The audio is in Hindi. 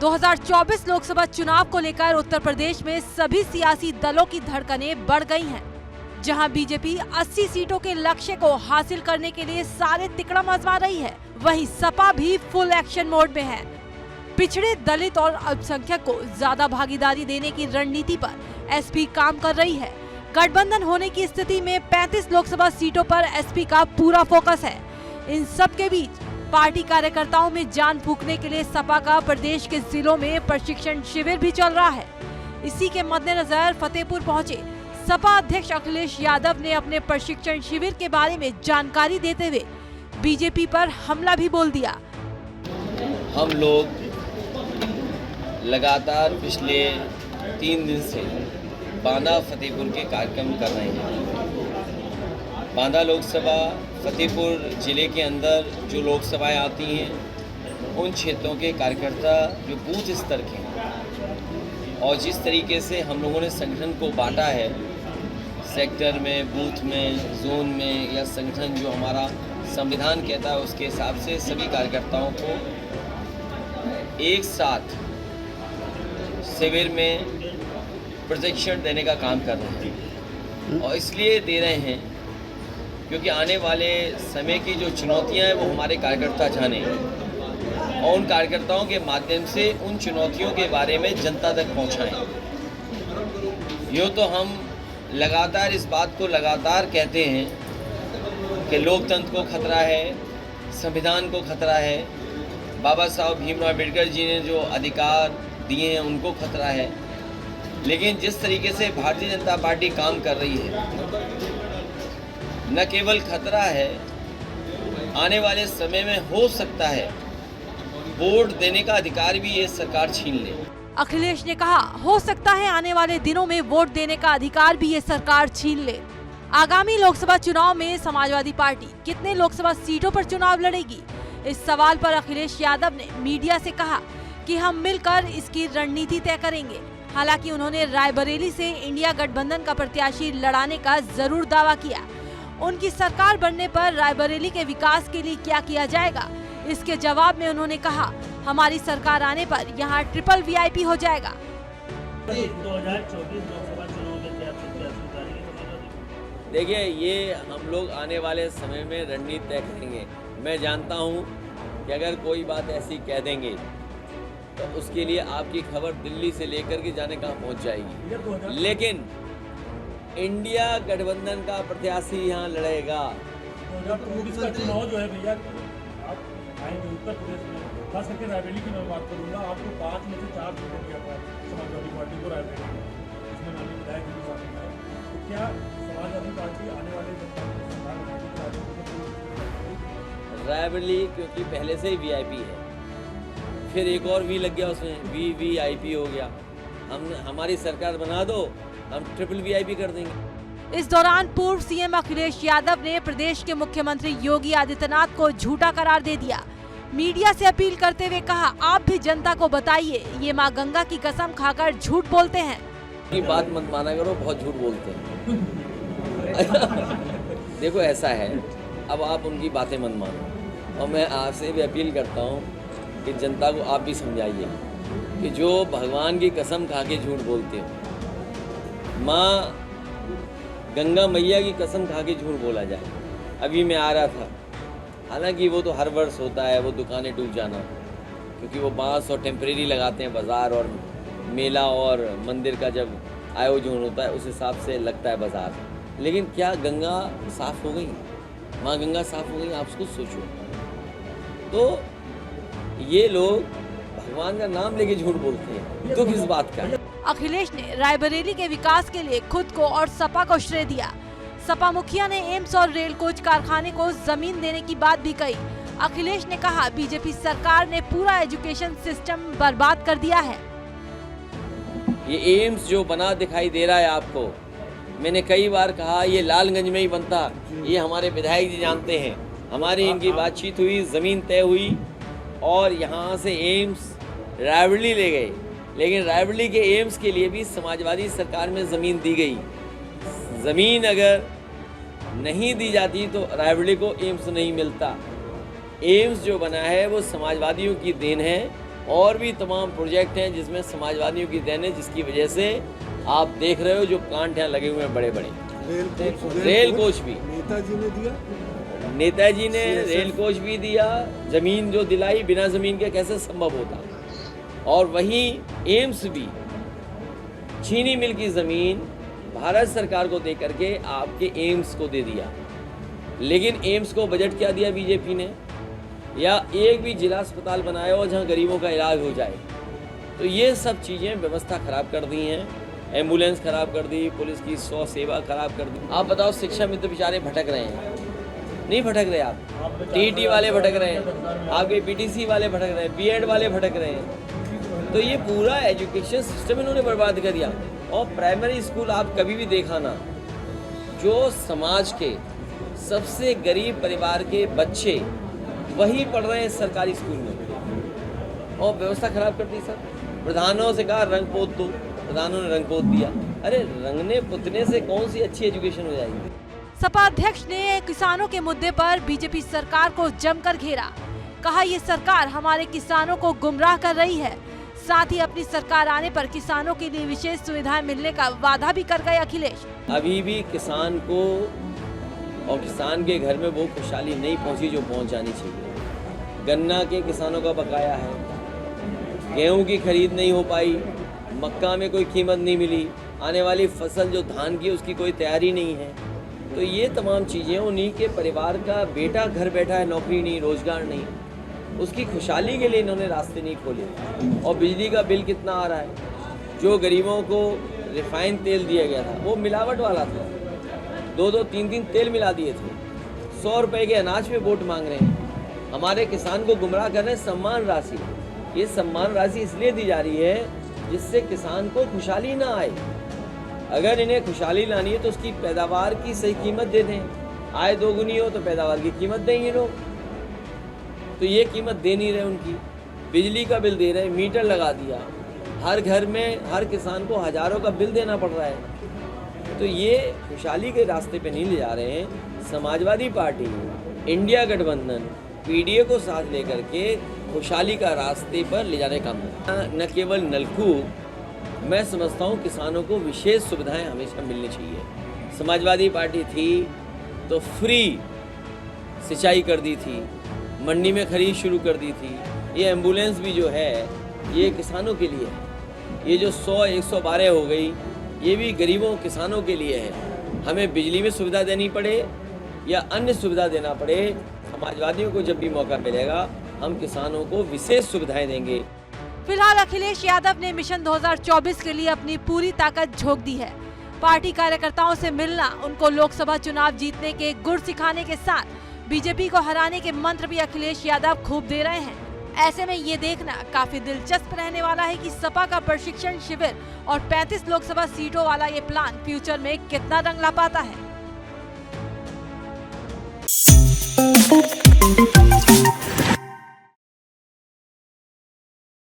2024 लोकसभा चुनाव को लेकर उत्तर प्रदेश में सभी सियासी दलों की धड़कनें बढ़ गई हैं। जहां बीजेपी 80 सीटों के लक्ष्य को हासिल करने के लिए सारे तिकड़म आजमा रही है, वहीं सपा भी फुल एक्शन मोड में है। पिछड़े, दलित और अल्पसंख्यक को ज्यादा भागीदारी देने की रणनीति पर एसपी काम कर रही है। गठबंधन होने की स्थिति में 35 लोकसभा सीटों पर एसपी का पूरा फोकस है। इन सब के बीच पार्टी कार्यकर्ताओं में जान फूंकने के लिए सपा का प्रदेश के जिलों में प्रशिक्षण शिविर भी चल रहा है। इसी के मद्देनजर फतेहपुर पहुंचे सपा अध्यक्ष अखिलेश यादव ने अपने प्रशिक्षण शिविर के बारे में जानकारी देते हुए बीजेपी पर हमला भी बोल दिया। हम लोग लगातार पिछले 3 दिन से बांदा फतेहपुर के कार्यक्रम कर रहे हैं। बांदा लोकसभा फतेहपुर जिले के अंदर जो लोकसभाएं आती हैं, उन क्षेत्रों के कार्यकर्ता जो बूथ स्तर के हैं और जिस तरीके से हम लोगों ने संगठन को बांटा है, सेक्टर में, बूथ में, जोन में, या संगठन जो हमारा संविधान कहता है उसके हिसाब से सभी कार्यकर्ताओं को एक साथ शिविर में प्रशिक्षण देने का काम कर रहे हैं। और इसलिए दे रहे हैं क्योंकि आने वाले समय की जो चुनौतियां हैं वो हमारे कार्यकर्ता जाने और उन कार्यकर्ताओं के माध्यम से उन चुनौतियों के बारे में जनता तक पहुंचाएं। यूँ तो हम लगातार इस बात को लगातार कहते हैं कि लोकतंत्र को खतरा है, संविधान को खतरा है, बाबा साहब भीमराव अम्बेडकर जी ने जो अधिकार दिए हैं उनको खतरा है। लेकिन जिस तरीके से भारतीय जनता पार्टी काम कर रही है, न केवल खतरा है, आने वाले समय में हो सकता है वोट देने का अधिकार भी ये सरकार छीन ले। अखिलेश ने कहा, हो सकता है आने वाले दिनों में वोट देने का अधिकार भी ये सरकार छीन ले। आगामी लोकसभा चुनाव में समाजवादी पार्टी कितने लोकसभा सीटों पर चुनाव लड़ेगी, इस सवाल पर अखिलेश यादव ने मीडिया से कहा कि हम मिलकर इसकी रणनीति तय करेंगे। हालांकि उन्होंने रायबरेली से इंडिया गठबंधन का प्रत्याशी लड़ाने का जरूर दावा किया। उनकी सरकार बनने पर रायबरेली के विकास के लिए क्या किया जाएगा, इसके जवाब में उन्होंने कहा, हमारी सरकार आने पर यहाँ ट्रिपल VIP हो जाएगा। 2024 लोकसभा चुनाव में क्या तैयारी देखिए, ये हम लोग आने वाले समय में रणनीति तय करेंगे। मैं जानता हूँ कि अगर कोई बात ऐसी कह देंगे तो उसके लिए आपकी खबर दिल्ली से लेकर के जाने कहाँ पहुँच जाएगी। लेकिन इंडिया गठबंधन का प्रत्याशी यहाँ लड़ेगा। 2024 का चुनाव जो है भैया, आप आएंगे उत्तर प्रदेश में, खास करके रायबरेली की मैं बात करूँगा। आपको 5 में से 4 सीटें दिया था समाजवादी पार्टी को रायबरेली में, इसमें माननीय विधायक भी शामिल है। तो क्या समाजवादी पार्टी आने वाले रायबरेली क्योंकि पहले से ही VIP है, फिर एक और V लग गया, उसमें VVIP हो गया। हमारी सरकार बना दो, हम ट्रिपल VIP कर देंगे। इस दौरान पूर्व CM अखिलेश यादव ने प्रदेश के मुख्यमंत्री योगी आदित्यनाथ को झूठा करार दे दिया। मीडिया से अपील करते हुए कहा, आप भी जनता को बताइए, ये मां गंगा की कसम खाकर झूठ बोलते हैं। की बात मत माना करो, बहुत झूठ बोलते हैं। देखो ऐसा है, अब आप उनकी बातें मत मानो और मैं आपसे भी अपील करता हूँ कि जनता को आप भी समझाइए कि जो भगवान की कसम खा के झूठ बोलते हो, माँ गंगा मैया की कसम खा के झूठ बोला जाए। अभी मैं आ रहा था, हालांकि वो तो हर वर्ष होता है, वो दुकानें डूब जाना, क्योंकि वो बांस और टेम्परेरी लगाते हैं बाज़ार, और मेला और मंदिर का जब आयोजन होता है उस हिसाब से लगता है बाज़ार। लेकिन क्या गंगा साफ़ हो गई? माँ गंगा साफ़ हो गई? आप उसको सोचो। तो ये लोग भगवान का नाम लेके झूठ बोलते हैं, तो किस बात का? अखिलेश ने रायबरेली के विकास के लिए खुद को और सपा को श्रेय दिया। सपा मुखिया ने एम्स और रेल कोच कारखाने को जमीन देने की बात भी कही। अखिलेश ने कहा, बीजेपी सरकार ने पूरा एजुकेशन सिस्टम बर्बाद कर दिया है। ये एम्स जो बना दिखाई दे रहा है आपको, मैंने कई बार कहा ये लालगंज में ही बनता। ये हमारे विधायक जी जानते हैं, हमारी इनकी बातचीत हुई, ज़मीन तय हुई और यहाँ से एम्स रायबरेली ले गए। लेकिन रायबरेली के एम्स के लिए भी समाजवादी सरकार में ज़मीन दी गई। ज़मीन अगर नहीं दी जाती तो रायबरेली को एम्स नहीं मिलता। एम्स जो बना है वो समाजवादियों की देन है और भी तमाम प्रोजेक्ट हैं जिसमें समाजवादियों की देन है, जिसकी वजह से आप देख रहे हो जो प्लांट यहाँ लगे हुए हैं बड़े बड़े। रेल कोच भी नेताजी ने दिया, नेताजी ने रेल कोच भी दिया, जमीन जो दिलाई, बिना जमीन के कैसे संभव होता। और वहीं एम्स भी, चीनी मिल की जमीन भारत सरकार को दे करके आपके एम्स को दे दिया। लेकिन एम्स को बजट क्या दिया बीजेपी ने, या एक भी जिला अस्पताल बनाया हो जहां गरीबों का इलाज हो जाए। तो ये सब चीज़ें व्यवस्था खराब कर दी हैं, एम्बुलेंस खराब कर दी, पुलिस की 100 सेवा खराब कर दी। आप बताओ, शिक्षा मित्र बेचारे भटक रहे हैं, नहीं भटक रहे आप? टीटी वाले भटक रहे हैं, आपके पीटीसी वाले भटक रहे हैं, बीएड वाले भटक रहे हैं। तो ये पूरा एजुकेशन सिस्टम इन्होंने बर्बाद कर दिया। और प्राइमरी स्कूल आप कभी भी देखा ना, जो समाज के सबसे गरीब परिवार के बच्चे वही पढ़ रहे हैं सरकारी स्कूल में, और व्यवस्था खराब कर दी सर। प्रधानों से कहा रंग पोत दो, प्रधानों ने रंग पोत दिया। अरे रंगने पुतने से कौन सी अच्छी एजुकेशन हो जाएगी? सपा अध्यक्ष ने किसानों के मुद्दे पर बीजेपी सरकार को जमकर घेरा। कहा ये सरकार हमारे किसानों को गुमराह कर रही है। साथ ही अपनी सरकार आने पर किसानों के लिए विशेष सुविधाएं मिलने का वादा भी कर गए अखिलेश। अभी भी किसान को और किसान के घर में वो खुशहाली नहीं पहुंची जो पहुंच जानी चाहिए। गन्ना के किसानों का बकाया है, गेहूं की खरीद नहीं हो पाई, मक्का में कोई कीमत नहीं मिली, आने वाली फसल जो धान की उसकी कोई तैयारी नहीं है। तो ये तमाम चीज़ें उन्हीं के परिवार का बेटा घर बैठा है, नौकरी नहीं, रोजगार नहीं, उसकी खुशहाली के लिए इन्होंने रास्ते नहीं खोले। और बिजली का बिल कितना आ रहा है? जो गरीबों को रिफाइंड तेल दिया गया था वो मिलावट वाला था, 2-2, 3-3 तेल मिला दिए थे। 100 रुपए के अनाज पे वोट मांग रहे हैं, हमारे किसान को गुमराह कर रहे हैं। सम्मान राशि, ये सम्मान राशि इसलिए दी जा रही है जिससे किसान को खुशहाली ना आए। अगर इन्हें खुशहाली लानी है तो उसकी पैदावार की सही कीमत दे दें। आय दोगुनी हो तो पैदावार की कीमत देंगे लोग, तो ये कीमत दे नहीं रहे उनकी। बिजली का बिल दे रहे, मीटर लगा दिया, हर घर में हर किसान को हज़ारों का बिल देना पड़ रहा है। तो ये खुशहाली के रास्ते पे नहीं ले जा रहे हैं। समाजवादी पार्टी, इंडिया गठबंधन, पीडीए को साथ लेकर के खुशहाली का रास्ते पर ले जाने का काम। न केवल नलकूप, मैं समझता हूँ किसानों को विशेष सुविधाएं हमेशा मिलनी चाहिए। समाजवादी पार्टी थी तो फ्री सिंचाई कर दी थी, मंडी में खरीद शुरू कर दी थी। ये एम्बुलेंस भी जो है ये किसानों के लिए है। ये जो 100-112 हो गई, ये भी गरीबों किसानों के लिए है। हमें बिजली में सुविधा देनी पड़े या अन्य सुविधा देना पड़े, समाजवादियों को जब भी मौका मिलेगा हम किसानों को विशेष सुविधाएं देंगे। फिलहाल अखिलेश यादव ने मिशन 2024 के लिए अपनी पूरी ताकत झोंक दी है। पार्टी कार्यकर्ताओं से मिलना, उनको लोकसभा चुनाव जीतने के गुर सिखाने के साथ बीजेपी को हराने के मंत्र भी अखिलेश यादव खूब दे रहे हैं। ऐसे में ये देखना काफी दिलचस्प रहने वाला है कि सपा का प्रशिक्षण शिविर और 35 लोकसभा सीटों वाला ये प्लान फ्यूचर में कितना रंग ला पाता है।